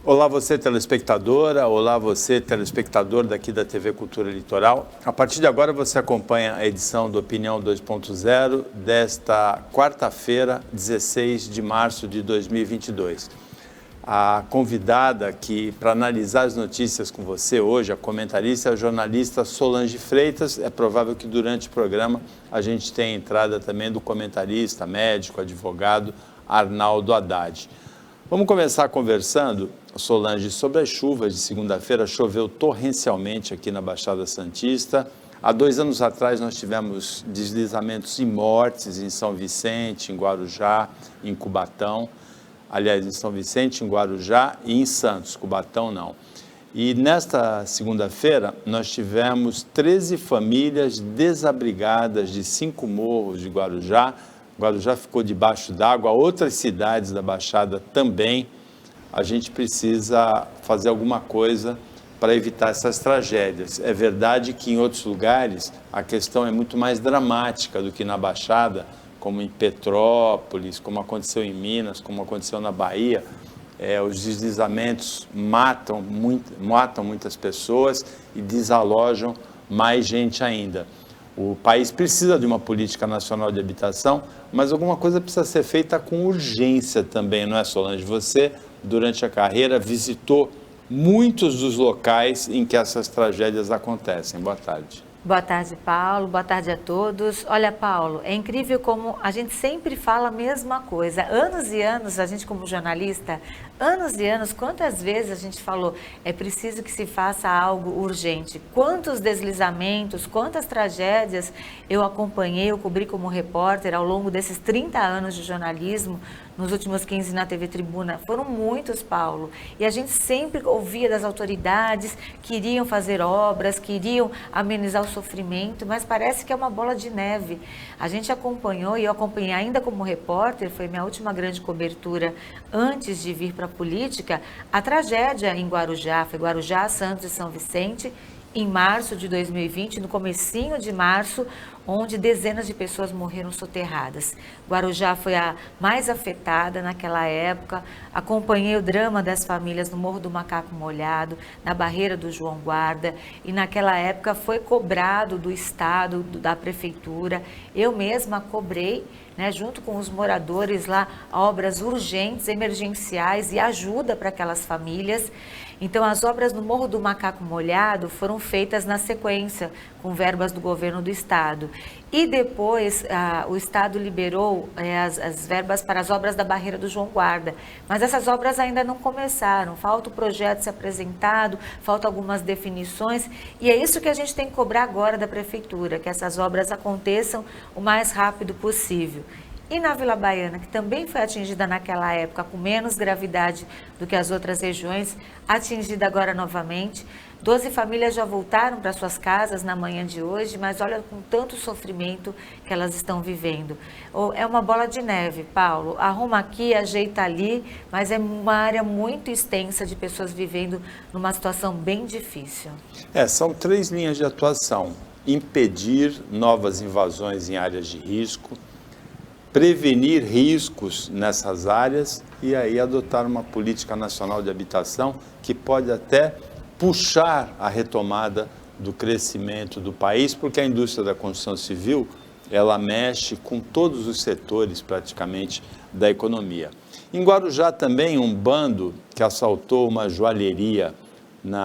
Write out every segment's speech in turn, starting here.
Olá você telespectadora, olá você telespectador daqui da TV Cultura Litoral. A partir de agora você acompanha a edição do Opinião 2.0 desta quarta-feira, 16 de março de 2022. A convidada aqui para analisar as notícias com você hoje, a comentarista, é a jornalista Solange Freitas. É provável que durante o programa a gente tenha a entrada também do comentarista, médico, advogado Arnaldo Haddad. Vamos começar conversando, Solange, sobre as chuvas de segunda-feira. Choveu torrencialmente aqui na Baixada Santista. Há 2 anos atrás nós tivemos deslizamentos e mortes em São Vicente, em Guarujá, em Cubatão. Aliás, em São Vicente, em Guarujá e em Santos, Cubatão não. E nesta segunda-feira nós tivemos 13 famílias desabrigadas de 5 morros de Guarujá. Guarujá ficou debaixo d'água, outras cidades da Baixada também. A gente precisa fazer alguma coisa para evitar essas tragédias. É verdade que em outros lugares a questão é muito mais dramática do que na Baixada, como em Petrópolis, como aconteceu em Minas, como aconteceu na Bahia. Os deslizamentos matam muitas pessoas e desalojam mais gente ainda. O país precisa de uma política nacional de habitação, mas alguma coisa precisa ser feita com urgência também, não é, Solange? Você, durante a carreira, visitou muitos dos locais em que essas tragédias acontecem. Boa tarde. Boa tarde, Paulo. Boa tarde a todos. Olha, Paulo, é incrível como a gente sempre fala a mesma coisa. Anos e anos, a gente como jornalista, anos e anos, quantas vezes a gente falou, é preciso que se faça algo urgente. Quantos deslizamentos, quantas tragédias eu acompanhei, eu cobri como repórter ao longo desses 30 anos de jornalismo, nos últimos 15 na TV Tribuna. Foram muitos, Paulo. E a gente sempre ouvia das autoridades que iriam fazer obras, que iriam amenizar o sofrimento, mas parece que é uma bola de neve. A gente acompanhou, e eu acompanhei ainda como repórter, foi minha última grande cobertura antes de vir para a política, a tragédia em Guarujá, foi Guarujá, Santos e São Vicente, em março de 2020, no comecinho de março, onde dezenas de pessoas morreram soterradas. Guarujá foi a mais afetada naquela época. Acompanhei o drama das famílias no Morro do Macaco Molhado, na Barreira do João Guarda, e naquela época foi cobrado do Estado, da Prefeitura. Eu mesma cobrei, junto com os moradores lá, obras urgentes, emergenciais e ajuda para aquelas famílias. Então, as obras no Morro do Macaco Molhado foram feitas na sequência, com verbas do governo do Estado. E depois, o Estado liberou as verbas para as obras da Barreira do João Guarda. Mas essas obras ainda não começaram, falta o projeto ser apresentado, faltam algumas definições. E é isso que a gente tem que cobrar agora da Prefeitura, que essas obras aconteçam o mais rápido possível. E na Vila Baiana, que também foi atingida naquela época com menos gravidade do que as outras regiões, atingida agora novamente. 12 famílias já voltaram para suas casas na manhã de hoje, mas olha com tanto sofrimento que elas estão vivendo. É uma bola de neve, Paulo. Arruma aqui, ajeita ali, mas é uma área muito extensa de pessoas vivendo numa situação bem difícil. São 3 linhas de atuação: impedir novas invasões em áreas de risco, prevenir riscos nessas áreas e aí adotar uma política nacional de habitação que pode até puxar a retomada do crescimento do país, porque a indústria da construção civil, ela mexe com todos os setores praticamente da economia. Em Guarujá também, um bando que assaltou uma joalheria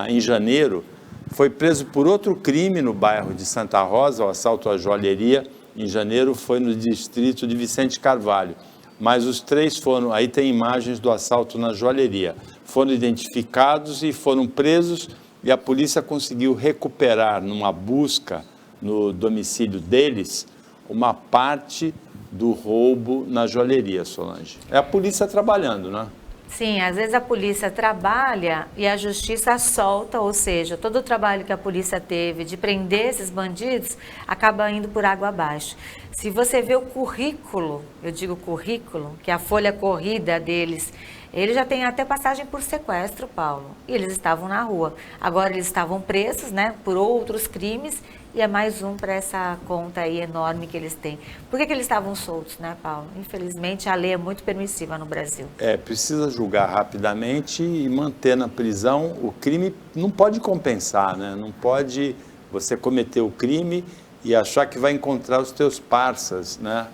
em janeiro foi preso por outro crime no bairro de Santa Rosa. O assalto à joalheria em janeiro foi no distrito de Vicente Carvalho, mas os 3 foram, aí tem imagens do assalto na joalheria, foram identificados e foram presos, e a polícia conseguiu recuperar numa busca no domicílio deles uma parte do roubo na joalheria, Solange. É a polícia trabalhando, né? Sim, às vezes a polícia trabalha e a justiça solta, ou seja, todo o trabalho que a polícia teve de prender esses bandidos acaba indo por água abaixo. Se você vê o currículo, eu digo currículo, que é a folha corrida deles, eles já têm até passagem por sequestro, Paulo, e eles estavam na rua. Agora eles estavam presos, por outros crimes e é mais um para essa conta aí enorme que eles têm. Por que eles estavam soltos, né, Paulo? Infelizmente, a lei é muito permissiva no Brasil. Precisa julgar rapidamente e manter na prisão. O crime não pode compensar, né? Não pode você cometer o crime e achar que vai encontrar os teus parças, né,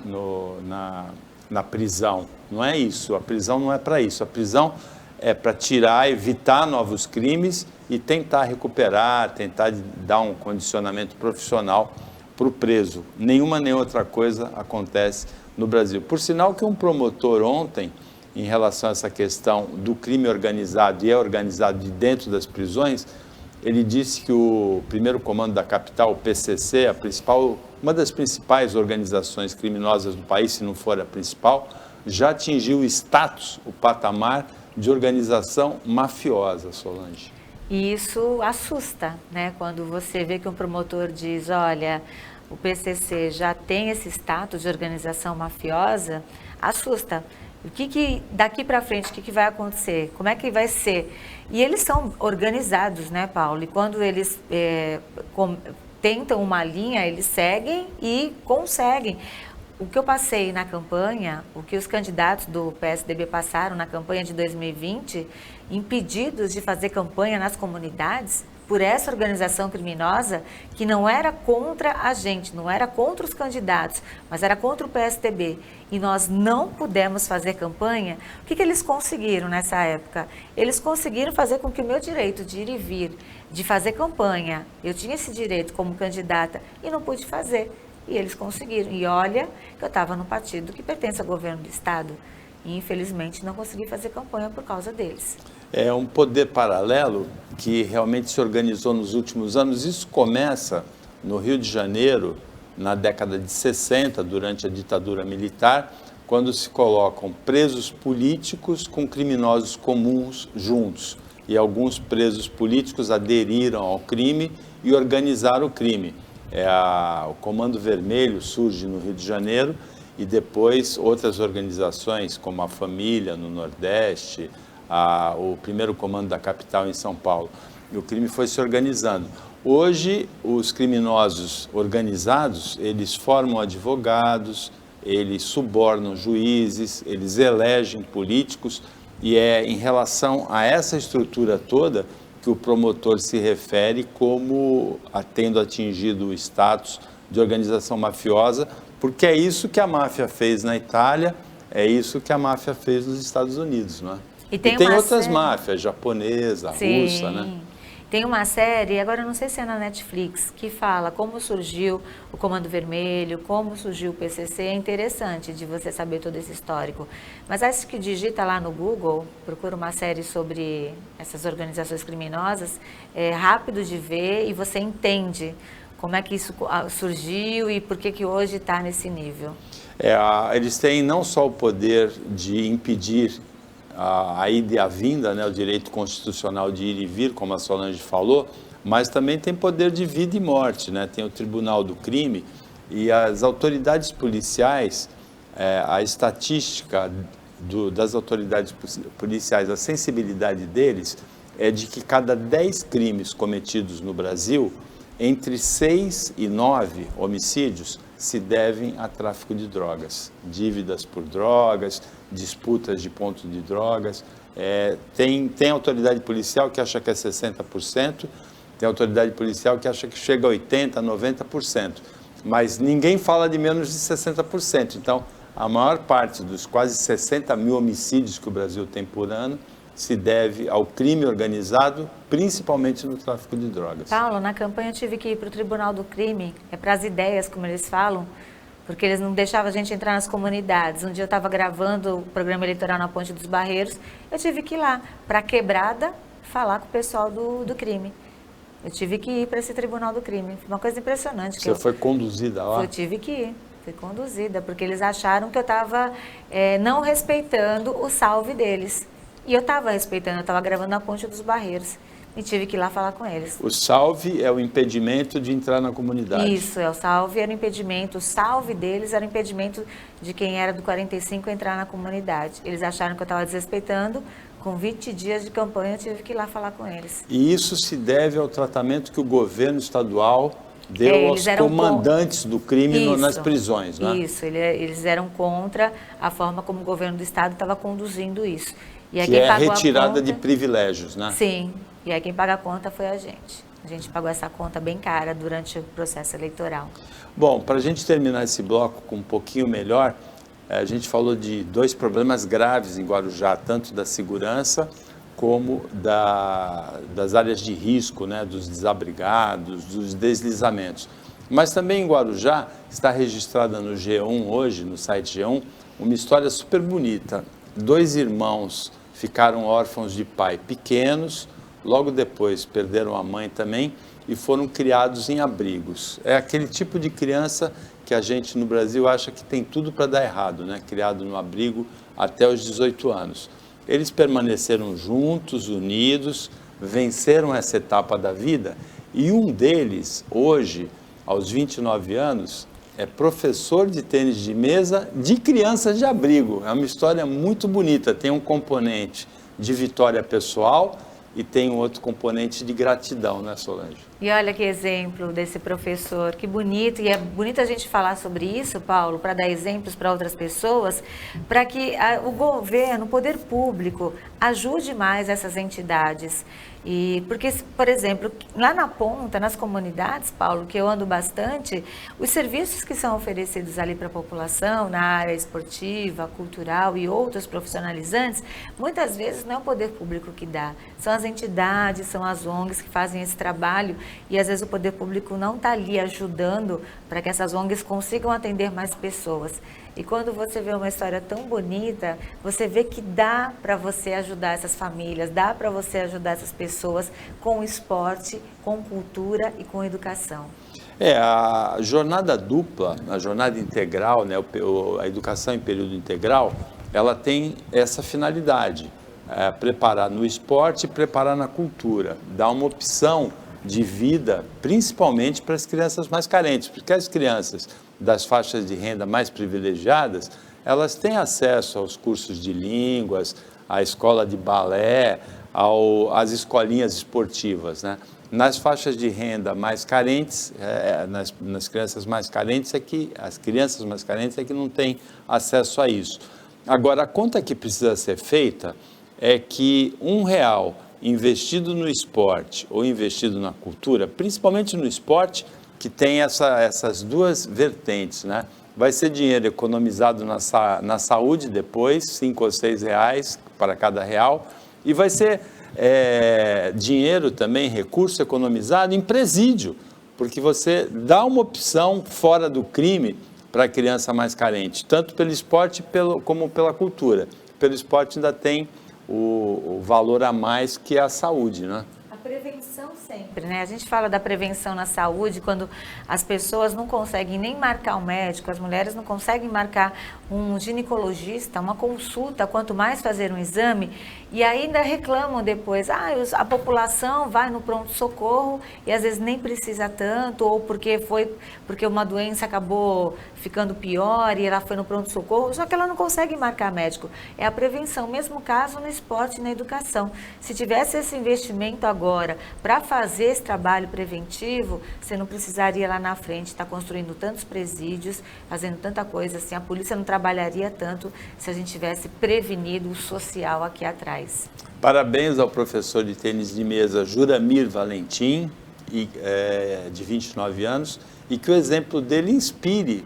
na prisão. Não é isso, a prisão não é para isso. A prisão é para tirar, evitar novos crimes e tentar recuperar, tentar dar um condicionamento profissional para o preso. Nenhuma nem outra coisa acontece no Brasil. Por sinal que um promotor ontem, em relação a essa questão do crime organizado e é organizado de dentro das prisões, ele disse que o primeiro comando da capital, o PCC, uma das principais organizações criminosas do país, se não for a principal, já atingiu o status, o patamar de organização mafiosa, Solange. E isso assusta, né? Quando você vê que um promotor diz, olha, o PCC já tem esse status de organização mafiosa, assusta. O que daqui para frente, o que vai acontecer? Como é que vai ser? E eles são organizados, né, Paulo? E quando eles tentam uma linha, eles seguem e conseguem. O que eu passei na campanha, o que os candidatos do PSDB passaram na campanha de 2020, impedidos de fazer campanha nas comunidades, por essa organização criminosa que não era contra a gente, não era contra os candidatos, mas era contra o PSDB. E nós não pudemos fazer campanha. O que eles conseguiram nessa época? Eles conseguiram fazer com que o meu direito de ir e vir, de fazer campanha, eu tinha esse direito como candidata e não pude fazer. E eles conseguiram. E olha que eu estava no partido que pertence ao governo do Estado. E infelizmente não consegui fazer campanha por causa deles. É um poder paralelo que realmente se organizou nos últimos anos. Isso começa no Rio de Janeiro, na década de 60, durante a ditadura militar, quando se colocam presos políticos com criminosos comuns juntos. E alguns presos políticos aderiram ao crime e organizaram o crime. O Comando Vermelho surge no Rio de Janeiro e depois outras organizações, como a Família no Nordeste, o primeiro comando da capital em São Paulo. E o crime foi se organizando. Hoje, os criminosos organizados, eles formam advogados, eles subornam juízes, eles elegem políticos, e é em relação a essa estrutura toda que o promotor se refere como tendo atingido o status de organização mafiosa, porque é isso que a máfia fez na Itália, é isso que a máfia fez nos Estados Unidos, não é? E tem outras máfias, japonesa, russa, né? Tem uma série, agora eu não sei se é na Netflix, que fala como surgiu o Comando Vermelho, como surgiu o PCC. É interessante de você saber todo esse histórico. Mas acho que digita lá no Google, procura uma série sobre essas organizações criminosas, é rápido de ver e você entende como é que isso surgiu e por que hoje está nesse nível. Eles têm não só o poder de impedir a ida e a vinda, né, o direito constitucional de ir e vir, como a Solange falou, mas também tem poder de vida e morte, né? Tem o Tribunal do Crime e as autoridades policiais, a estatística das autoridades policiais, a sensibilidade deles é de que cada 10 crimes cometidos no Brasil, entre 6 e 9 homicídios se devem a tráfico de drogas, dívidas por drogas, disputas de ponto de drogas. Tem autoridade policial que acha que é 60%, tem autoridade policial que acha que chega a 80%, 90%, mas ninguém fala de menos de 60%. Então, a maior parte dos quase 60 mil homicídios que o Brasil tem por ano se deve ao crime organizado, principalmente no tráfico de drogas. Paulo, na campanha eu tive que ir para o Tribunal do Crime, para as ideias, como eles falam, porque eles não deixavam a gente entrar nas comunidades. Um dia eu estava gravando o programa eleitoral na Ponte dos Barreiros, eu tive que ir lá, para a Quebrada, falar com o pessoal do crime. Eu tive que ir para esse Tribunal do Crime, foi uma coisa impressionante. Você foi conduzida lá? Eu tive que ir, fui conduzida, porque eles acharam que eu estava não respeitando o salve deles. E eu estava respeitando, eu estava gravando na Ponte dos Barreiros e tive que ir lá falar com eles. O salve é o impedimento de entrar na comunidade. Isso, o salve era o impedimento, o salve deles era o impedimento de quem era do 45 entrar na comunidade. Eles acharam que eu estava desrespeitando, com 20 dias de campanha eu tive que ir lá falar com eles. E isso se deve ao tratamento que o governo estadual deu aos comandantes do crime nas prisões, né? Isso, eles eram contra a forma como o governo do estado estava conduzindo isso. E que é retirada de privilégios, né? Sim, e aí quem paga a conta foi a gente. A gente pagou essa conta bem cara durante o processo eleitoral. Bom, para a gente terminar esse bloco com um pouquinho melhor, a gente falou de 2 problemas graves em Guarujá, tanto da segurança como das áreas de risco, né, dos desabrigados, dos deslizamentos. Mas também em Guarujá está registrada no G1 hoje, no site G1, uma história super bonita. 2 irmãos ficaram órfãos de pai pequenos, logo depois perderam a mãe também e foram criados em abrigos. É aquele tipo de criança que a gente no Brasil acha que tem tudo para dar errado, né? Criado no abrigo até os 18 anos. Eles permaneceram juntos, unidos, venceram essa etapa da vida e um deles, hoje, aos 29 anos, é professor de tênis de mesa de crianças de abrigo. É uma história muito bonita, tem um componente de vitória pessoal e tem um outro componente de gratidão, né, Solange? E olha que exemplo desse professor, que bonito, e é bonito a gente falar sobre isso, Paulo, para dar exemplos para outras pessoas, para que o governo, o poder público, ajude mais essas entidades. E porque, por exemplo, lá na ponta, nas comunidades, Paulo, que eu ando bastante, os serviços que são oferecidos ali para a população, na área esportiva, cultural e outros profissionalizantes, muitas vezes não é o poder público que dá, são as entidades, são as ONGs que fazem esse trabalho e às vezes o poder público não está ali ajudando para que essas ONGs consigam atender mais pessoas. E quando você vê uma história tão bonita, você vê que dá para você ajudar essas famílias, dá para você ajudar essas pessoas com esporte, com cultura e com educação. A jornada dupla, a jornada integral, né, a educação em período integral, ela tem essa finalidade, preparar no esporte e preparar na cultura, dar uma opção de vida, principalmente para as crianças mais carentes, porque as crianças das faixas de renda mais privilegiadas, elas têm acesso aos cursos de línguas, à escola de balé, às escolinhas esportivas, né? Nas faixas de renda mais carentes, nas crianças mais carentes, as crianças mais carentes é que não têm acesso a isso. Agora, a conta que precisa ser feita é que R$1 investido no esporte ou investido na cultura, principalmente no esporte, que tem essas 2 vertentes, né? Vai ser dinheiro economizado na saúde depois, R$5 ou R$6 para cada real, e vai ser dinheiro também, recurso economizado em presídio, porque você dá uma opção fora do crime para a criança mais carente, tanto pelo esporte como pela cultura. Pelo esporte ainda tem o valor a mais que é a saúde, né? Prevenção sempre, né? A gente fala da prevenção na saúde quando as pessoas não conseguem nem marcar um médico, as mulheres não conseguem marcar um ginecologista, uma consulta, quanto mais fazer um exame, e ainda reclamam depois, a população vai no pronto-socorro e às vezes nem precisa tanto, ou porque uma doença acabou ficando pior e ela foi no pronto-socorro, só que ela não consegue marcar médico. É a prevenção, mesmo caso no esporte e na educação. Se tivesse esse investimento agora para fazer esse trabalho preventivo, você não precisaria lá na frente estar construindo tantos presídios, fazendo tanta coisa assim, a polícia não trabalharia tanto se a gente tivesse prevenido o social aqui atrás. Parabéns ao professor de tênis de mesa Juramir Valentim, de 29 anos, e que o exemplo dele inspire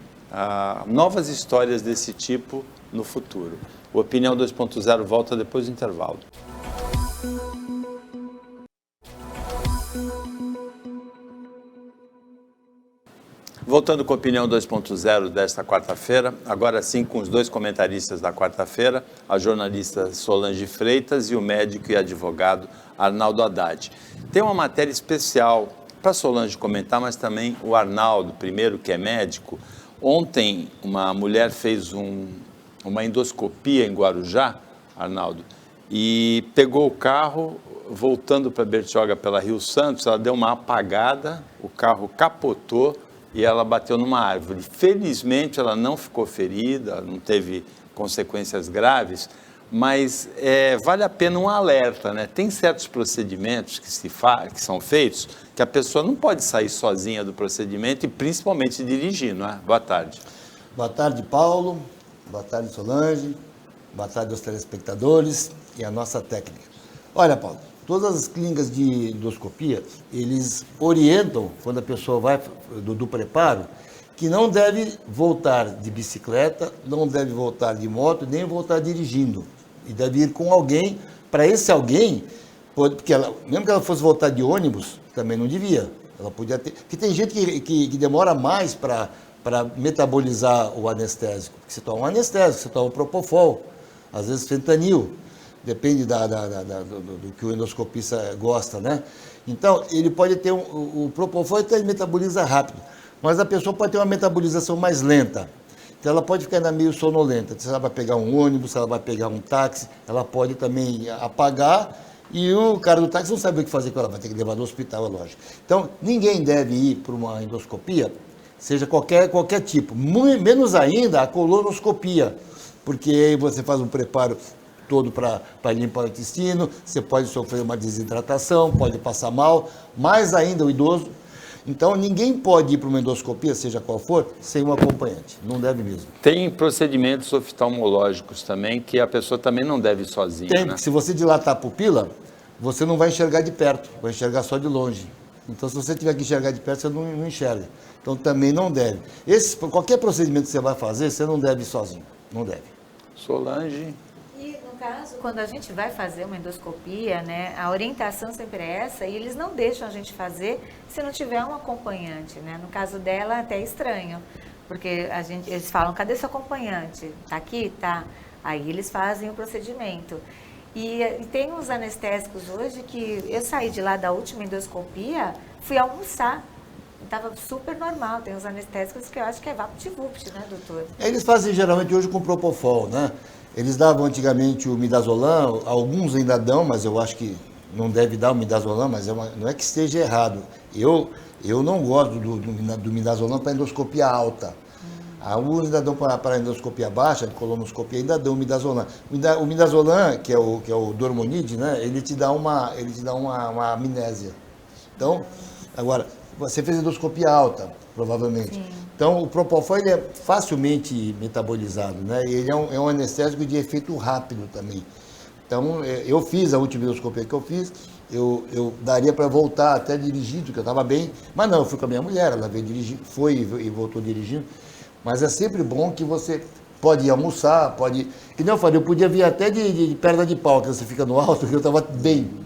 novas histórias desse tipo no futuro. O Opinião 2.0 volta depois do intervalo. Voltando com a Opinião 2.0 desta quarta-feira, agora sim com os 2 comentaristas da quarta-feira, a jornalista Solange Freitas e o médico e advogado Arnaldo Haddad. Tem uma matéria especial para Solange comentar, mas também o Arnaldo, primeiro, que é médico. Ontem uma mulher fez uma endoscopia em Guarujá, Arnaldo, e pegou o carro, voltando para Bertioga pela Rio Santos, ela deu uma apagada, o carro capotou, e ela bateu numa árvore. Felizmente, ela não ficou ferida, não teve consequências graves, mas vale a pena um alerta, né? Tem certos procedimentos que são feitos que a pessoa não pode sair sozinha do procedimento e principalmente dirigir, não é? Boa tarde. Boa tarde, Paulo. Boa tarde, Solange. Boa tarde aos telespectadores e a nossa técnica. Olha, Paulo, todas as clínicas de endoscopia, eles orientam, quando a pessoa vai do preparo, que não deve voltar de bicicleta, não deve voltar de moto, nem voltar dirigindo. E deve ir com alguém, para esse alguém, porque mesmo que ela fosse voltar de ônibus, também não devia. Ela podia ter. Porque tem gente que demora mais para metabolizar o anestésico. Porque você toma um anestésico, você toma um propofol, às vezes fentanil, depende do que o endoscopista gosta, né? Então, ele pode ter o propofol, então ele metaboliza rápido. Mas a pessoa pode ter uma metabolização mais lenta. Então, ela pode ficar ainda meio sonolenta. Se ela vai pegar um ônibus, se ela vai pegar um táxi, ela pode também apagar e o cara do táxi não sabe o que fazer com ela, vai ter que levar no hospital, é lógico. Então, ninguém deve ir para uma endoscopia, seja qualquer tipo, menos ainda a colonoscopia, porque aí você faz um preparo todo para limpar o intestino, você pode sofrer uma desidratação, pode passar mal, mais ainda o idoso. Então, ninguém pode ir para uma endoscopia, seja qual for, sem um acompanhante. Não deve mesmo. Tem procedimentos oftalmológicos também que a pessoa também não deve ir sozinha, Tem, né? porque se você dilatar a pupila, você não vai enxergar de perto, vai enxergar só de longe. Então, se você tiver que enxergar de perto, você não enxerga. Então, também não deve. Qualquer procedimento que você vai fazer, você não deve ir sozinho. Não deve. Solange... E, no caso, quando a gente vai fazer uma endoscopia, né, a orientação sempre é essa, e eles não deixam a gente fazer se não tiver um acompanhante, né? No caso dela, até é estranho, porque eles falam, cadê seu acompanhante? Tá aqui? Tá. Aí eles fazem o procedimento. E tem uns anestésicos hoje que eu saí de lá da última endoscopia, fui almoçar. Estava super normal, tem uns anestésicos que eu acho que é vapt-vupt, né, doutor? Eles fazem geralmente hoje com propofol, né? Eles davam antigamente o midazolam, alguns ainda dão, mas eu acho que não deve dar o midazolam, mas não é que esteja errado. Eu não gosto do midazolam para endoscopia alta. Alguns ainda dão para endoscopia baixa, de colonoscopia, ainda dão o midazolam. O midazolam, que é o dormonide, né? Ele te dá uma amnésia. Então, agora, você fez endoscopia alta, provavelmente. Sim. Então, o propofol ele é facilmente metabolizado, né? E ele é um anestésico de efeito rápido também. Então, eu fiz a última endoscopia que eu fiz, eu daria para voltar até dirigindo, porque eu estava bem, mas não, eu fui com a minha mulher, ela veio dirigir, foi e voltou dirigindo. Mas é sempre bom que você pode ir almoçar, que nem eu falei, eu podia vir até de perna de pau, que você fica no alto, porque eu estava bem.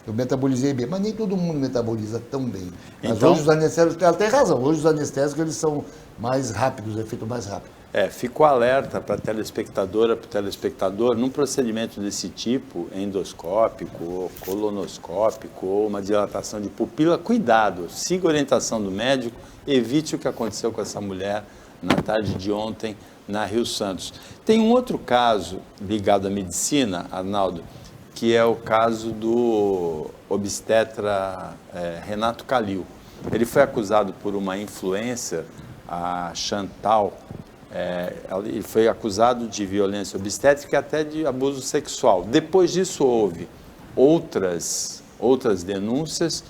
Eu metabolizei bem, mas nem todo mundo metaboliza tão bem. Mas então, hoje os anestésicos, ela tem razão, hoje os anestésicos eles são mais rápidos, efeito mais rápido. Fico alerta para a telespectadora, para o telespectador, num procedimento desse tipo, endoscópico, ou colonoscópico, ou uma dilatação de pupila, cuidado, siga a orientação do médico, evite o que aconteceu com essa mulher na tarde de ontem na Rio Santos. Tem um outro caso ligado à medicina, Arnaldo, que é o caso do obstetra Renato Calil. Ele foi acusado por uma influencer, a Chantal, ele foi acusado de violência obstétrica e até de abuso sexual. Depois disso houve outras denúncias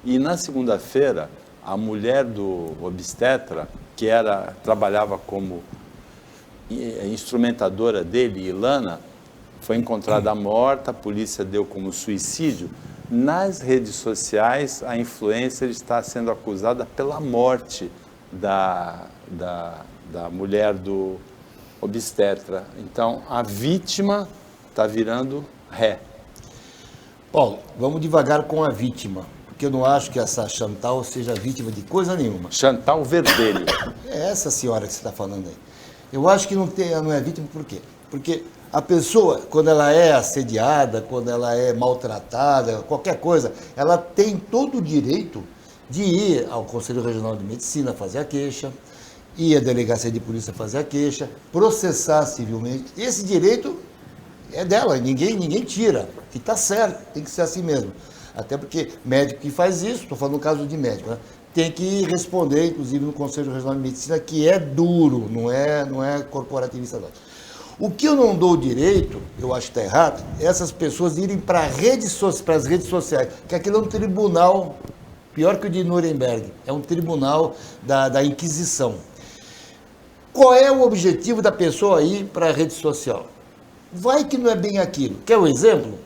e na segunda-feira a mulher do obstetra, que trabalhava como instrumentadora dele, Ilana, foi encontrada morta, a polícia deu como suicídio. Nas redes sociais, a influencer está sendo acusada pela morte da mulher do obstetra. Então, a vítima está virando ré. Paulo, vamos devagar com a vítima, porque eu não acho que essa Chantal seja vítima de coisa nenhuma. Chantal Verdelho. É essa senhora que você está falando aí. Eu acho que não é vítima por quê? Porque a pessoa, quando ela é assediada, quando ela é maltratada, qualquer coisa, ela tem todo o direito de ir ao Conselho Regional de Medicina fazer a queixa, ir à Delegacia de Polícia fazer a queixa, processar civilmente. Esse direito é dela, ninguém tira. E está certo, tem que ser assim mesmo. Até porque médico que faz isso, estou falando no caso de médico, né? Tem que responder, inclusive, no Conselho Regional de Medicina, que é duro, não é corporativista, não. O que eu não dou direito, eu acho que está errado, é essas pessoas irem para as redes sociais, que aquilo é um tribunal, pior que o de Nuremberg, é um tribunal da Inquisição. Qual é o objetivo da pessoa ir para a rede social? Vai que não é bem aquilo. Quer um exemplo?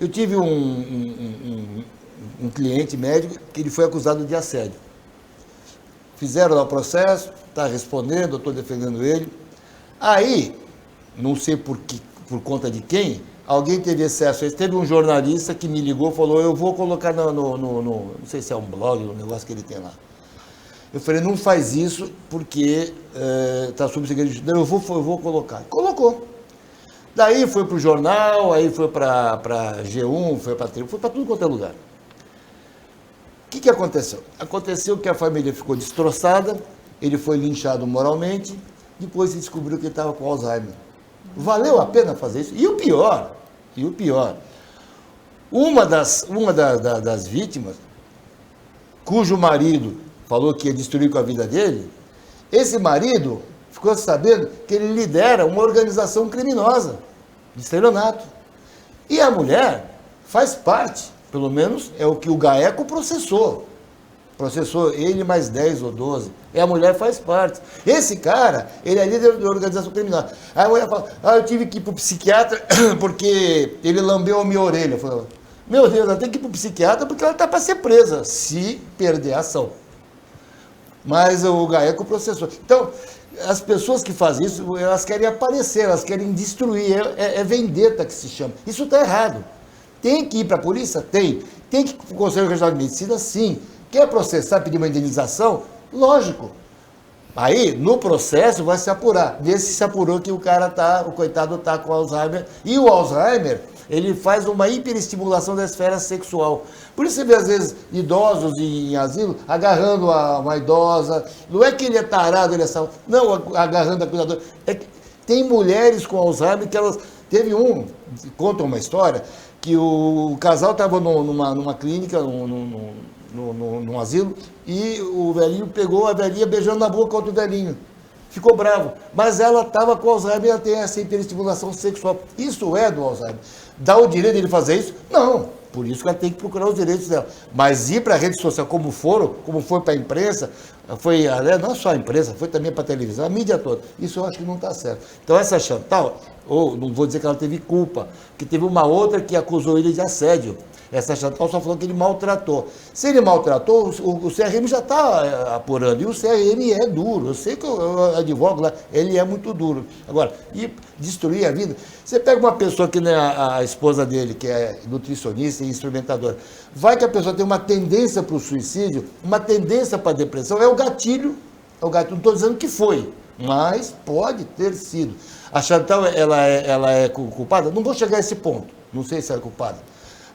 Eu tive um cliente médico que ele foi acusado de assédio. Fizeram lá o processo, está respondendo, eu estou defendendo ele. Aí, não sei por conta de quem, alguém teve acesso a isso. Teve um jornalista que me ligou e falou, eu vou colocar não sei se é um blog, um negócio que ele tem lá. Eu falei, não faz isso porque está sob segredo. Não, eu vou colocar. Colocou. Daí foi para o jornal, aí foi para G1, foi para tudo quanto é lugar. O que aconteceu? Aconteceu que a família ficou destroçada, ele foi linchado moralmente, depois se descobriu que ele estava com Alzheimer. Valeu a pena fazer isso? E o pior, uma das vítimas, cujo marido falou que ia destruir com a vida dele, esse marido ficou sabendo que ele lidera uma organização criminosa de estelionato. E a mulher faz parte, pelo menos é o que o GAECO processou. Processou ele mais 10 ou 12. E a mulher faz parte. Esse cara, ele é líder da organização criminosa. Aí a mulher fala, eu tive que ir para o psiquiatra porque ele lambeu a minha orelha. Eu falo, meu Deus, ela tem que ir para o psiquiatra porque ela está para ser presa, se perder a ação. Mas o GAECO processou. Então, as pessoas que fazem isso, elas querem aparecer, elas querem destruir, é vendetta que se chama. Isso está errado. Tem que ir para a polícia? Tem. Tem que ir para o Conselho Regional de Medicina? Sim. Quer processar, pedir uma indenização? Lógico. Aí, no processo, vai se apurar. Nesse se apurou que o coitado está com Alzheimer. E o Alzheimer, ele faz uma hiperestimulação da esfera sexual. Por isso você vê, às vezes, idosos em asilo agarrando uma idosa. Não é que ele é tarado, ele é salvo. Não, agarrando a cuidadora. É que tem mulheres com Alzheimer que elas... Teve conta uma história, que o casal estava numa clínica, num asilo, e o velhinho pegou a velhinha beijando na boca outro velhinho. Ficou bravo. Mas ela estava com Alzheimer e ela tem essa hiperestimulação sexual. Isso é do Alzheimer. Dá o direito dele fazer isso? Não. Por isso que ela tem que procurar os direitos dela. Mas ir para a rede social como foi para a imprensa, não só a imprensa, foi também para a televisão, a mídia toda. Isso eu acho que não está certo. Então essa Chantal, não vou dizer que ela teve culpa, porque teve uma outra que acusou ele de assédio. Essa Chantal só falou que ele maltratou. Se ele maltratou, o CRM já está apurando. E o CRM é duro. Eu sei que eu advogo lá, ele é muito duro. Agora, e destruir a vida... Você pega uma pessoa que não é a esposa dele, que é nutricionista e instrumentadora. Vai que a pessoa tem uma tendência para o suicídio, uma tendência para a depressão. É o gatilho. Não estou dizendo que foi, mas pode ter sido. A Chantal, ela é culpada? Não vou chegar a esse ponto. Não sei se ela é culpada.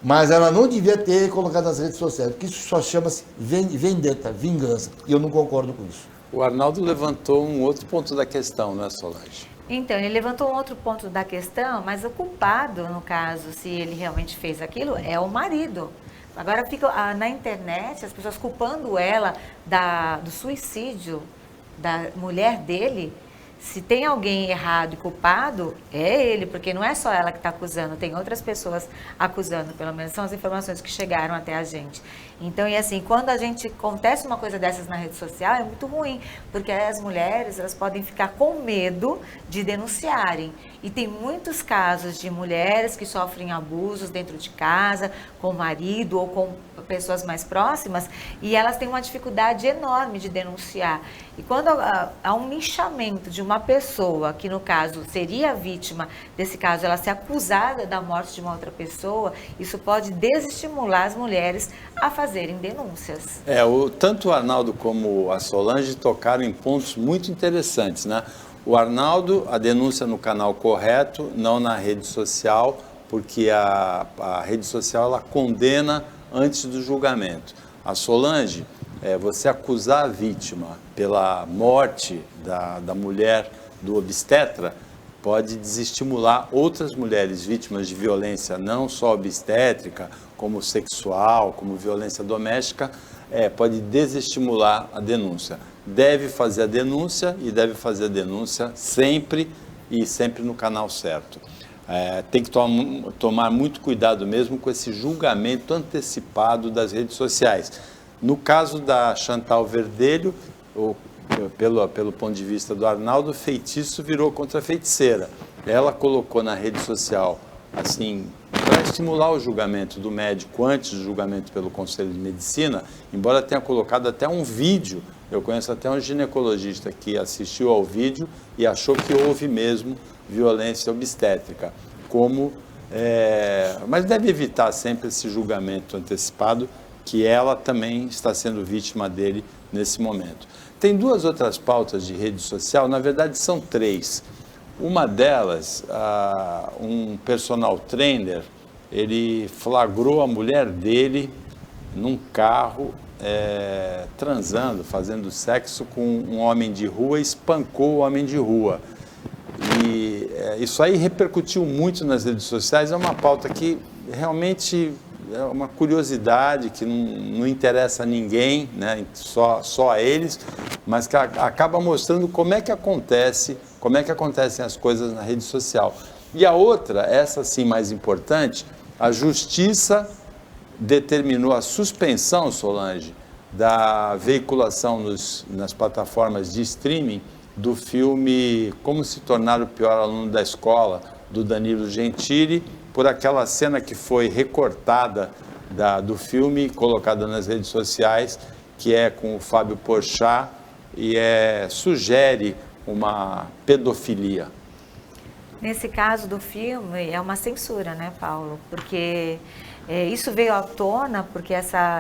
Mas ela não devia ter colocado nas redes sociais, porque isso só chama-se vendetta, vingança. E eu não concordo com isso. O Arnaldo levantou um outro ponto da questão, não é, Solange? Então, ele levantou um outro ponto da questão, mas o culpado, no caso, se ele realmente fez aquilo, é o marido. Agora fica na internet as pessoas culpando ela do suicídio da mulher dele. Se tem alguém errado e culpado, é ele, porque não é só ela que está acusando, tem outras pessoas acusando, pelo menos são as informações que chegaram até a gente. Então, e assim, quando acontece uma coisa dessas na rede social, é muito ruim, porque as mulheres, elas podem ficar com medo de denunciarem. E tem muitos casos de mulheres que sofrem abusos dentro de casa, com o marido ou com pessoas mais próximas, e elas têm uma dificuldade enorme de denunciar. E quando há um linchamento de uma pessoa, que no caso seria a vítima desse caso, ela ser acusada da morte de uma outra pessoa, isso pode desestimular as mulheres a fazerem denúncias. Tanto o Arnaldo como a Solange tocaram em pontos muito interessantes, né? O Arnaldo, a denúncia no canal correto, não na rede social, porque a rede social ela condena antes do julgamento. A Solange, você acusar a vítima pela morte da mulher do obstetra, pode desestimular outras mulheres vítimas de violência, não só obstétrica, como sexual, como violência doméstica, pode desestimular a denúncia. Deve fazer a denúncia e deve fazer a denúncia sempre e sempre no canal certo. Tem que tomar muito cuidado mesmo com esse julgamento antecipado das redes sociais. No caso da Chantal Verdelho, pelo ponto de vista do Arnaldo, feitiço virou contra feiticeira. Ela colocou na rede social, assim, para estimular o julgamento do médico antes do julgamento pelo Conselho de Medicina, embora tenha colocado até um vídeo. Eu conheço até um ginecologista que assistiu ao vídeo e achou que houve mesmo violência obstétrica, mas deve evitar sempre esse julgamento antecipado, que ela também está sendo vítima dele nesse momento. Tem duas outras pautas de rede social, na verdade são três. Uma delas, um personal trainer, ele flagrou a mulher dele num carro transando, fazendo sexo com um homem de rua, espancou o homem de rua. E isso aí repercutiu muito nas redes sociais, é uma pauta que realmente é uma curiosidade, que não interessa a ninguém, né? só a eles, mas que acaba mostrando como é que acontecem as coisas na rede social. E a outra, essa sim mais importante, a Justiça determinou a suspensão, Solange, da veiculação nas plataformas de streaming do filme Como se tornar o pior aluno da escola, do Danilo Gentili, por aquela cena que foi recortada do filme e colocada nas redes sociais, que é com o Fábio Porchat e sugere uma pedofilia. Nesse caso do filme, é uma censura, né, Paulo? Porque isso veio à tona porque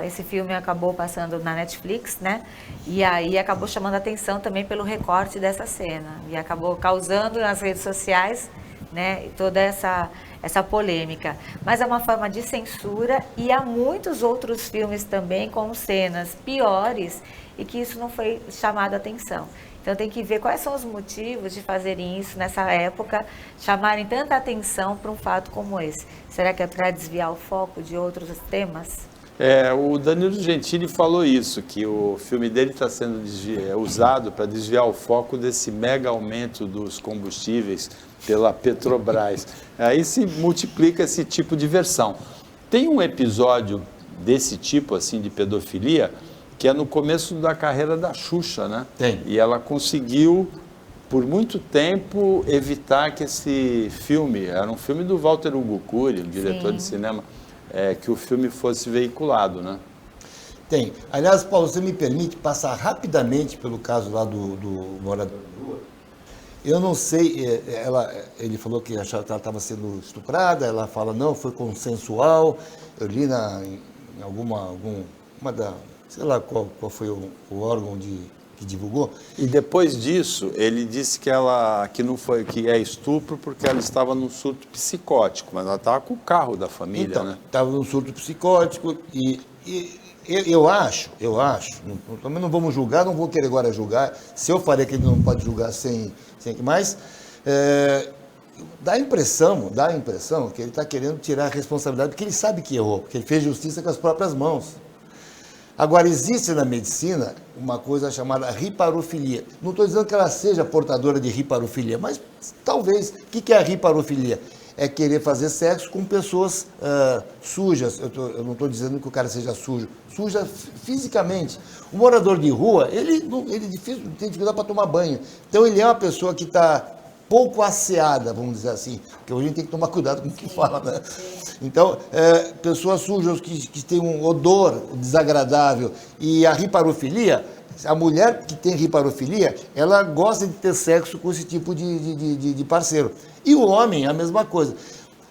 esse filme acabou passando na Netflix, né? E aí acabou chamando a atenção também pelo recorte dessa cena. E acabou causando nas redes sociais, né, toda essa polêmica. Mas é uma forma de censura e há muitos outros filmes também com cenas piores e que isso não foi chamado a atenção. Então tem que ver quais são os motivos de fazerem isso nessa época, chamarem tanta atenção para um fato como esse. Será que é para desviar o foco de outros temas? O Danilo Gentili falou isso, que o filme dele está sendo usado para desviar o foco desse mega aumento dos combustíveis pela Petrobras. Aí se multiplica esse tipo de versão. Tem um episódio desse tipo, assim, de pedofilia, que é no começo da carreira da Xuxa, né? Tem. E ela conseguiu, por muito tempo, evitar que esse filme, era um filme do Walter Hugo Cury, um diretor de cinema, que o filme fosse veiculado, né? Tem. Aliás, Paulo, você me permite passar rapidamente pelo caso lá do morador de rua? Eu não sei, ele falou que achava que ela estava sendo estuprada, ela fala, não, foi consensual. Eu li em sei lá qual foi o órgão que divulgou. E depois disso, ele disse que é estupro porque ela estava num surto psicótico, mas ela estava com o carro da família, então, né? Estava num surto psicótico e eu acho, também não vamos julgar, não vou querer agora julgar, se eu falei que ele não pode julgar sem mais, dá a impressão que ele está querendo tirar a responsabilidade, porque ele sabe que errou, porque ele fez justiça com as próprias mãos. Agora, existe na medicina uma coisa chamada riparofilia. Não estou dizendo que ela seja portadora de riparofilia, mas talvez. O que é a riparofilia? É querer fazer sexo com pessoas sujas. Eu não estou dizendo que o cara seja suja fisicamente. O morador de rua, ele tem dificuldade para tomar banho. Então, ele é uma pessoa que está pouco asseada, vamos dizer assim, porque hoje a gente tem que tomar cuidado com o que fala, né? Então, pessoas sujas que têm um odor desagradável e a riparofilia, a mulher que tem riparofilia, ela gosta de ter sexo com esse tipo de parceiro. E o homem, a mesma coisa.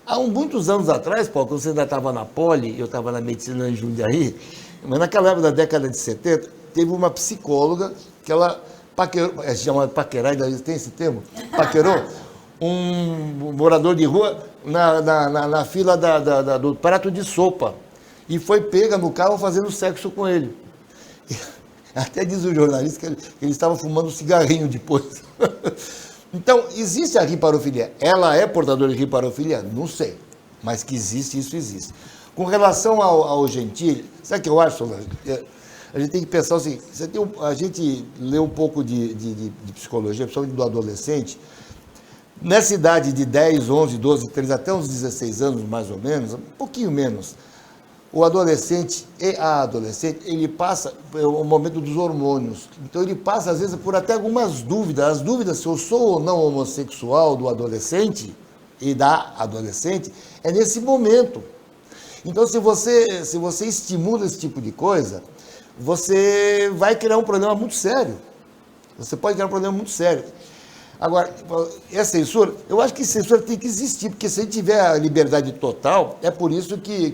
Há muitos anos atrás, Paulo, quando você ainda estava na Poli, eu estava na medicina em Jundiaí, mas naquela época da década de 70, teve uma psicóloga que ela paquerou, se chama paquerar, ainda tem esse termo? Paquerou um morador de rua na fila do prato de sopa e foi pega no carro fazendo sexo com ele. Até diz o jornalista que ele estava fumando cigarrinho depois. Então, existe a riparofilia. Ela é portadora de riparofilia? Não sei, mas que existe, isso existe. Com relação ao Gentili, sabe o que eu acho, Solange? A gente tem que pensar assim, a gente lê um pouco de psicologia, principalmente do adolescente, Nessa idade de 10, 11, 12, 13, até uns 16 anos, mais ou menos, um pouquinho menos, o adolescente e a adolescente, ele passa o momento dos hormônios. Então, ele passa, às vezes, por até algumas dúvidas. As dúvidas se eu sou ou não homossexual do adolescente e da adolescente, é nesse momento. Então, se você estimula esse tipo de coisa, você vai criar um problema muito sério. Você pode criar um problema muito sério. Agora, a censura, eu acho que censura tem que existir, porque se a gente tiver a liberdade total, é por isso que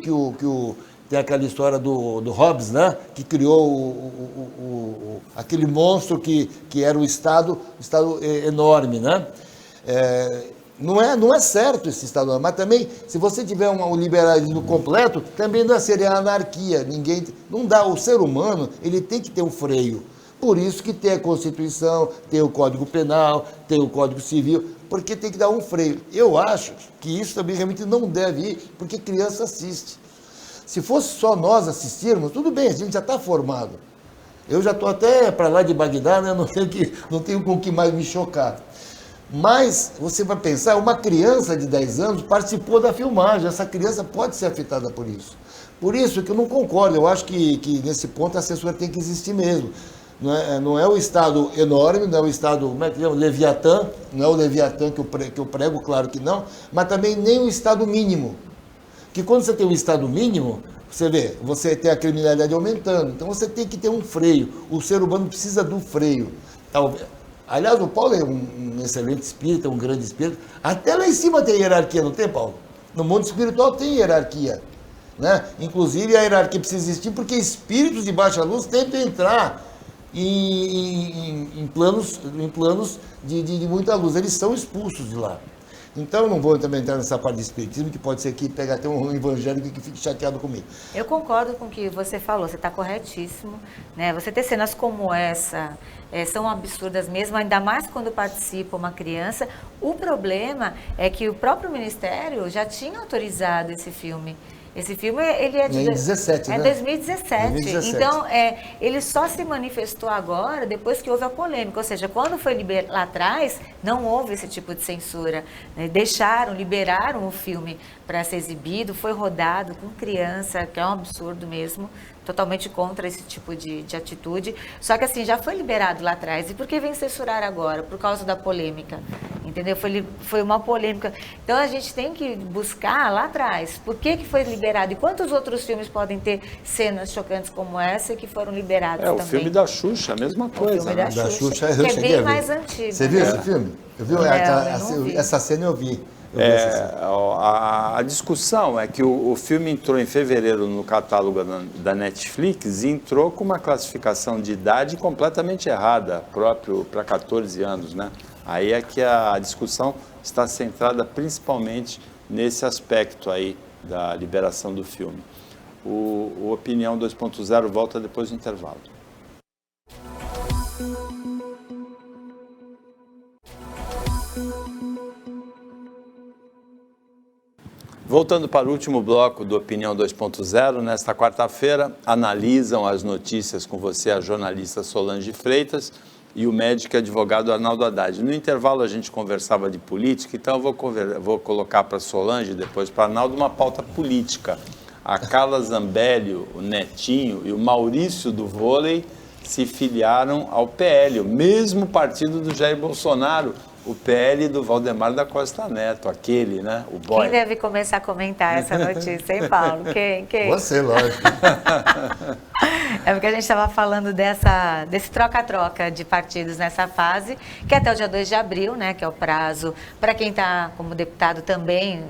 tem aquela história do Hobbes, né? Que criou aquele monstro que era o Estado enorme, né? Não é certo esse Estado enorme, mas também, se você tiver um liberalismo completo, também não seria anarquia. Não dá, o ser humano, ele tem que ter um freio. Por isso que tem a Constituição, tem o Código Penal, tem o Código Civil, porque tem que dar um freio. Eu acho que isso também realmente não deve ir, porque criança assiste. Se fosse só nós assistirmos, tudo bem, a gente já está formado. Eu já estou até para lá de Bagdá, né? Não tenho com o que mais me chocar. Mas você vai pensar, uma criança de 10 anos participou da filmagem, essa criança pode ser afetada por isso. Por isso que eu não concordo, eu acho que nesse ponto a censura tem que existir mesmo. Não é o Estado enorme, não é o Estado, como é que chama? Leviatã, não é o Leviatã que eu prego, claro que não, mas também nem o Estado mínimo. Que quando você tem um Estado mínimo, você vê, você tem a criminalidade aumentando, então você tem que ter um freio, o ser humano precisa do freio. Aliás, o Paulo é um excelente espírito, é um grande espírito, até lá em cima tem hierarquia, não tem, Paulo? No mundo espiritual tem hierarquia, né? Inclusive a hierarquia precisa existir porque espíritos de baixa luz tentam entrar em planos de muita luz, eles são expulsos de lá. Então, não vou também entrar nessa parte de espiritismo, que pode ser que pegue até um evangélico que fique chateado comigo. Eu concordo com o que você falou, você está corretíssimo, né? Você ter cenas como essa são absurdas mesmo, ainda mais quando participa uma criança. O problema é que o próprio Ministério já tinha autorizado esse filme. Esse filme, ele é de 2017, né? 2017. Então, ele só se manifestou agora, depois que houve a polêmica. Ou seja, quando foi lá atrás, não houve esse tipo de censura. Né? Liberaram o filme para ser exibido, foi rodado com criança, que é um absurdo mesmo. Totalmente contra esse tipo de atitude. Só que assim, já foi liberado lá atrás. E por que vem censurar agora? Por causa da polêmica. Entendeu? Foi uma polêmica. Então a gente tem que buscar lá atrás. Por que foi liberado? E quantos outros filmes podem ter cenas chocantes como essa que foram liberados também? O filme da Xuxa, a mesma coisa. O filme né? da Xuxa, eu que é bem a ver. mais antigo. Você viu esse filme? Eu vi essa cena, eu vi. A discussão é que o filme entrou em fevereiro no catálogo da Netflix e entrou com uma classificação de idade completamente errada, próprio para 14 anos, né? Aí é que a discussão está centrada principalmente nesse aspecto aí da liberação do filme. O Opinião 2.0 volta depois do intervalo. Voltando para o último bloco do Opinião 2.0, nesta quarta-feira, analisam as notícias com você a jornalista Solange Freitas e o médico e advogado Arnaldo Haddad. No intervalo a gente conversava de política, então eu vou colocar para Solange, depois para Arnaldo, uma pauta política. A Carla Zambelli, o Netinho e o Maurício do vôlei se filiaram ao PL, o mesmo partido do Jair Bolsonaro, o PL do Valdemar da Costa Neto, aquele, né? O boy. Quem deve começar a comentar essa notícia, hein, Paulo? Quem? Você, lógico. É porque a gente estava falando desse troca-troca de partidos nessa fase, que é até o dia 2 de abril, né? Que é o prazo para quem está como deputado também.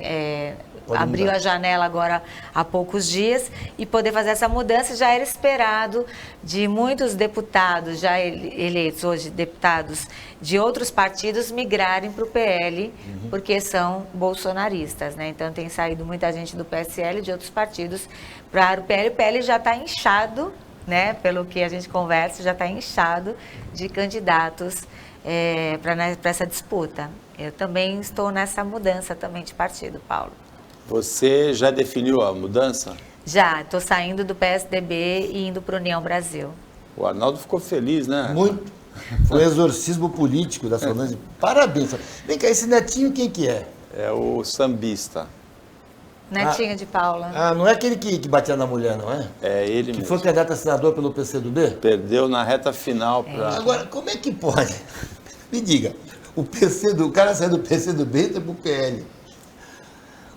Abriu a janela agora há poucos dias e poder fazer essa mudança já era esperado de muitos deputados já eleitos hoje, deputados de outros partidos migrarem para o PL, porque são bolsonaristas, né? Então tem saído muita gente do PSL e de outros partidos para o PL. O PL já está inchado, né? Pelo que a gente conversa, já está inchado de candidatos para essa disputa. Eu também estou nessa mudança também de partido, Paulo. Você já definiu a mudança? Já, estou saindo do PSDB e indo para a União Brasil. O Arnaldo ficou feliz, né? Muito. Foi um exorcismo político da Solange. Parabéns. Vem cá, esse Netinho quem que é? É o sambista. Netinho de Paula. Ah, não é aquele que batia na mulher, não é? É ele Que mesmo. foi candidato a senador pelo PCdoB? Perdeu na reta final para... Agora, como é que pode? Me diga, o cara saiu do PCdoB e foi pro PL.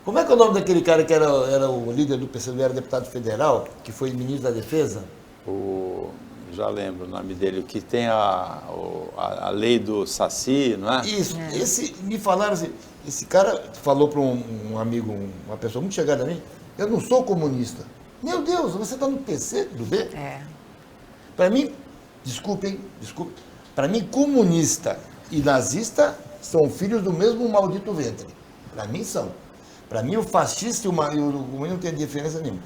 Como é que é o nome daquele cara que era o líder do PCdoB, era deputado federal, que foi ministro da Defesa? Já lembro o nome dele, o que tem a lei do Saci, não é? Isso, me falaram assim, esse cara falou para um amigo, uma pessoa muito chegada a mim, eu não sou comunista. Meu Deus, você está no PCdoB? É. Para mim, desculpe, para mim comunista e nazista são filhos do mesmo maldito ventre. Para mim são. Para mim o fascista e o comunista não tem diferença nenhuma.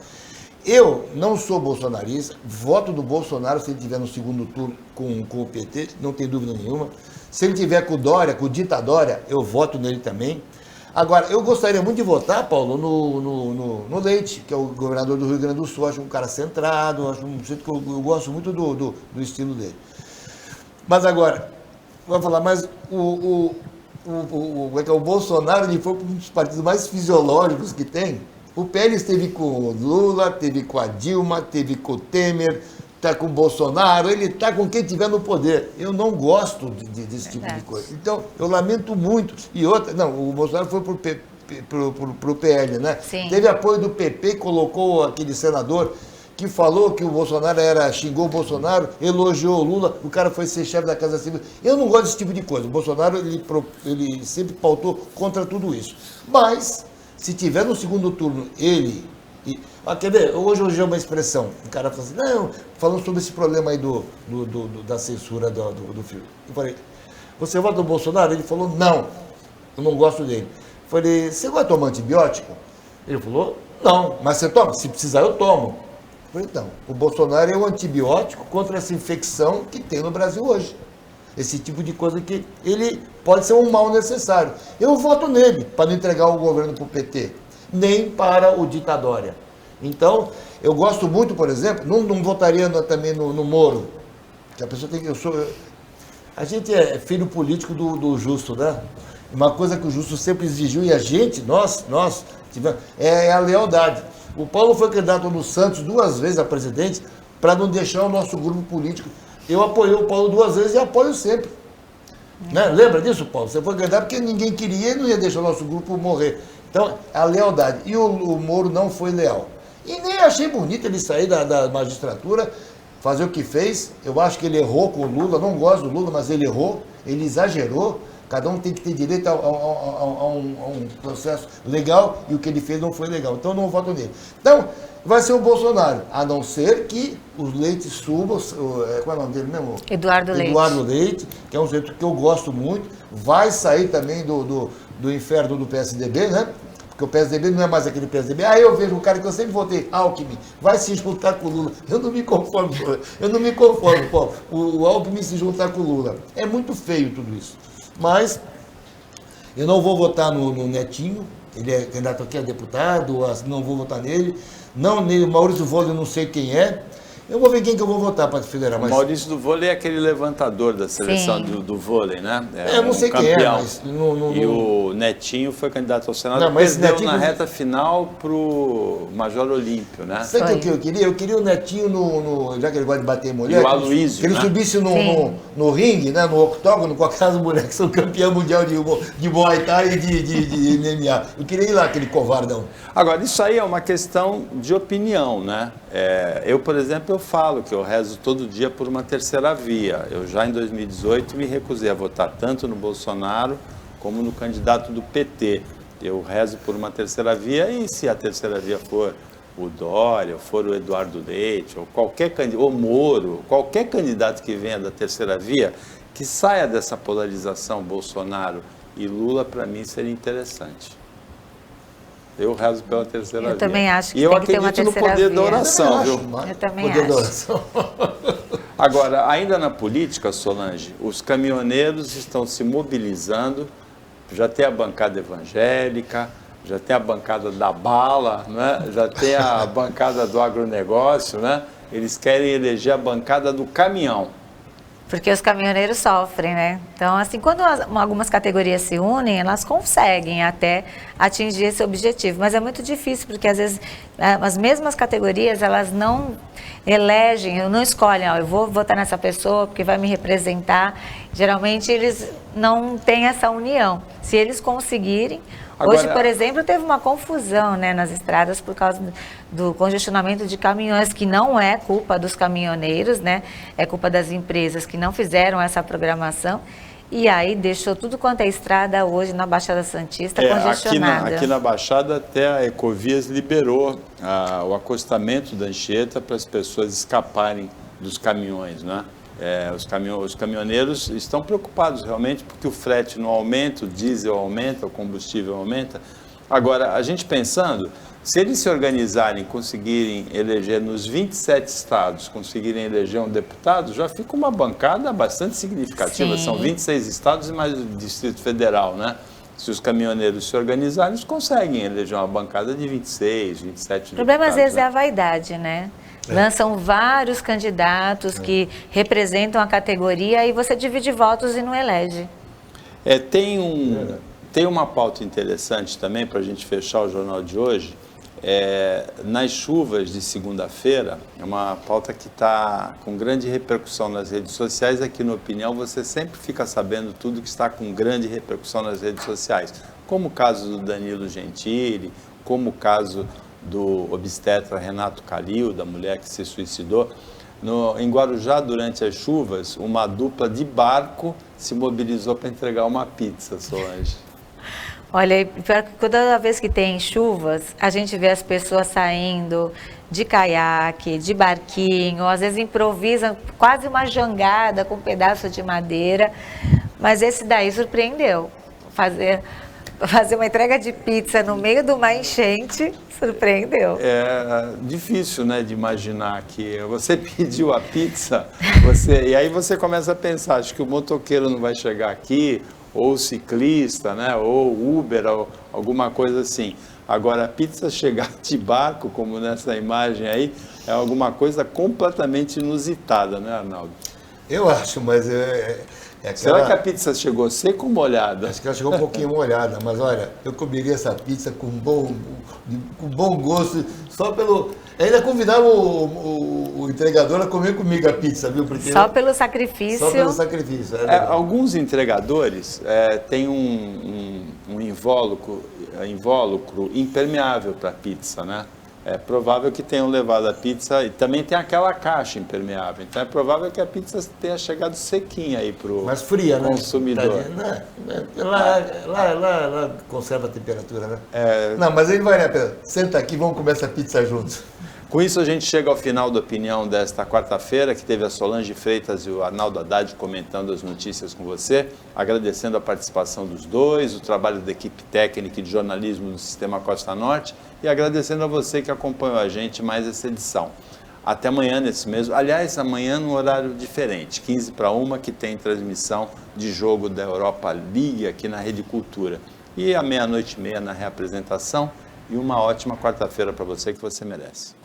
Eu não sou bolsonarista, voto do Bolsonaro se ele tiver no segundo turno com o PT, não tem dúvida nenhuma. Se ele tiver com o Dória, com o Dita Dória, eu voto nele também. Agora, eu gostaria muito de votar, Paulo, no Leite, que é o governador do Rio Grande do Sul. Acho um cara centrado, acho um jeito que eu gosto muito do estilo dele. Mas agora, vou falar, mas o Bolsonaro ele foi um dos partidos mais fisiológicos que tem. O PL esteve com o Lula, teve com a Dilma, teve com o Temer, está com o Bolsonaro, ele está com quem tiver no poder. Eu não gosto desse tipo de coisa. Então, eu lamento muito. E outra, não, o Bolsonaro foi pro PL, né? Sim. Teve apoio do PP, colocou aquele senador que falou que o Bolsonaro xingou o Bolsonaro, elogiou o Lula, o cara foi ser chefe da Casa Civil. Eu não gosto desse tipo de coisa. O Bolsonaro, ele sempre pautou contra tudo isso. Mas, se tiver no segundo turno, quer ver? Hoje eu ouvi uma expressão, o cara falou assim, não, falando sobre esse problema aí da censura do filme. Eu falei, você vota no Bolsonaro? Ele falou, não, eu não gosto dele. Eu falei, você vai tomar antibiótico? Ele falou, não, mas você toma? Se precisar, eu tomo. Eu falei, então, o Bolsonaro é o antibiótico contra essa infecção que tem no Brasil hoje. Esse tipo de coisa que ele pode ser um mal necessário. Eu voto nele para não entregar o governo para o PT, nem para o Dita Dória. Então, eu gosto muito, por exemplo, não votaria também no Moro, que a pessoa tem que... A gente é filho político do Justo, né? Uma coisa que o Justo sempre exigiu, e a gente, nós tivemos, é a lealdade. O Paulo foi candidato no Santos 2 vezes a presidente para não deixar o nosso grupo político. Eu apoiei o Paulo 2 vezes e apoio sempre. Né? Lembra disso, Paulo? Você foi candidato porque ninguém queria e não ia deixar o nosso grupo morrer. Então, a lealdade. E o Moro não foi leal. E nem achei bonito ele sair da magistratura, fazer o que fez. Eu acho que ele errou com o Lula, não gosto do Lula, mas ele errou, ele exagerou. Cada um tem que ter direito a um processo legal e o que ele fez não foi legal. Então, eu não voto nele. Então, vai ser o Bolsonaro, a não ser que os Leites subam, qual é o nome dele mesmo? Eduardo Leite, que é um jeito que eu gosto muito, vai sair também do inferno do PSDB, né? Porque o PSDB não é mais aquele PSDB. Eu vejo o cara que eu sempre votei, Alckmin, vai se juntar com o Lula. Eu não me conformo, Paulo. O Alckmin se juntar com o Lula. É muito feio tudo isso. Mas eu não vou votar no Netinho, ele é candidato aqui a deputado, não vou votar nele. Não, nele, Maurício do Vôlei, eu não sei quem é. Eu vou ver quem que eu vou votar para federal. Mas... Maurício do Vôlei é aquele levantador da seleção do vôlei, né? Eu não sei quem é, mas... E o Netinho foi candidato ao Senado, não, mas perdeu Netinho... na reta final para o Major Olímpio, né? Sabe o que eu queria? Eu queria o Netinho já que ele gosta de bater em mulher, o Aloysio, que ele subisse no ringue, né, no octógono, com aquelas mulheres que são campeãs mundial de Muay Thai e de MMA. Eu queria ir lá, aquele covardão. Agora, isso aí é uma questão de opinião, né? Eu, por exemplo, eu falo que eu rezo todo dia por uma terceira via. Eu já em 2018 me recusei a votar tanto no Bolsonaro como no candidato do PT. Eu rezo por uma terceira via e se a terceira via for o Dória, ou for o Eduardo Leite, ou qualquer candidato, ou Moro, qualquer candidato que venha da terceira via, que saia dessa polarização Bolsonaro e Lula, para mim seria interessante. Eu rezo pela terceira via. Eu também acho que e eu tem que ter uma acredito no terceira poder via. da oração, viu? Eu também Poder da acho. oração. Agora, ainda na política, Solange, os caminhoneiros estão se mobilizando, já tem a bancada evangélica, já tem a bancada da bala, né? Já tem a bancada do agronegócio, né? Eles querem eleger a bancada do caminhão. Porque os caminhoneiros sofrem, né? Então, assim, quando algumas categorias se unem, elas conseguem até atingir esse objetivo. Mas é muito difícil, porque às vezes as mesmas categorias, elas não elegem, não escolhem, eu vou votar nessa pessoa porque vai me representar. Geralmente, eles não têm essa união. Se eles conseguirem... Hoje, por exemplo, teve uma confusão, né, nas estradas por causa do congestionamento de caminhões, que não é culpa dos caminhoneiros, né, é culpa das empresas que não fizeram essa programação. E aí deixou tudo quanto é estrada hoje na Baixada Santista congestionada. Aqui na Baixada até a Ecovias liberou o acostamento da Anchieta para as pessoas escaparem dos caminhões, né? Os caminhoneiros estão preocupados realmente porque o frete não aumenta, o diesel aumenta, o combustível aumenta. Agora, a gente pensando, se eles se organizarem, conseguirem eleger nos 27 estados, conseguirem eleger um deputado, já fica uma bancada bastante significativa. Sim. São 26 estados e mais o Distrito Federal, né? Se os caminhoneiros se organizarem, eles conseguem eleger uma bancada de 26, 27 O problema deputados, às vezes né? é a vaidade, né? Lançam vários candidatos que representam a categoria e você divide votos e não elege. Tem uma pauta interessante também para a gente fechar o jornal de hoje. Nas chuvas de segunda-feira, é uma pauta que está com grande repercussão nas redes sociais. Aqui no Opinião você sempre fica sabendo tudo que está com grande repercussão nas redes sociais, como o caso do Danilo Gentili, como o caso do obstetra Renato Calil, da mulher que se suicidou. Em Guarujá, durante as chuvas, uma dupla de barco se mobilizou para entregar uma pizza, Solange. Olha, pior que toda vez que tem chuvas, a gente vê as pessoas saindo de caiaque, de barquinho, às vezes improvisam quase uma jangada com um pedaço de madeira, mas esse daí surpreendeu. Fazer uma entrega de pizza no meio de uma enchente, surpreendeu. É difícil, né, de imaginar que você pediu a pizza, e aí você começa a pensar, acho que o motoqueiro não vai chegar aqui, ou o ciclista, né, ou Uber, ou alguma coisa assim. Agora, a pizza chegar de barco, como nessa imagem aí, é alguma coisa completamente inusitada, né, Arnaldo? Eu acho, mas Será que a pizza chegou seca ou molhada? Acho que ela chegou um pouquinho molhada, mas olha, eu comeria essa pizza com bom gosto, só pelo... Ainda convidava o entregador a comer comigo a pizza, viu? Porque só pelo sacrifício. Só pelo sacrifício. Alguns entregadores têm um invólucro impermeável para pizza, né? É provável que tenham levado a pizza e também tem aquela caixa impermeável. Então é provável que a pizza tenha chegado sequinha aí para o consumidor. Né? Lá conserva a temperatura, né? Não, mas aí não vale a pena. Senta aqui, vamos comer essa pizza juntos. Com isso a gente chega ao final da Opinião desta quarta-feira, que teve a Solange Freitas e o Arnaldo Haddad comentando as notícias com você, agradecendo a participação dos dois, o trabalho da equipe técnica e de jornalismo do Sistema Costa Norte e agradecendo a você que acompanhou a gente mais essa edição. Até amanhã nesse mesmo, aliás, amanhã num horário diferente, 12:45, que tem transmissão de jogo da Europa League aqui na Rede Cultura. E à 00:30 na reapresentação e uma ótima quarta-feira para você que você merece.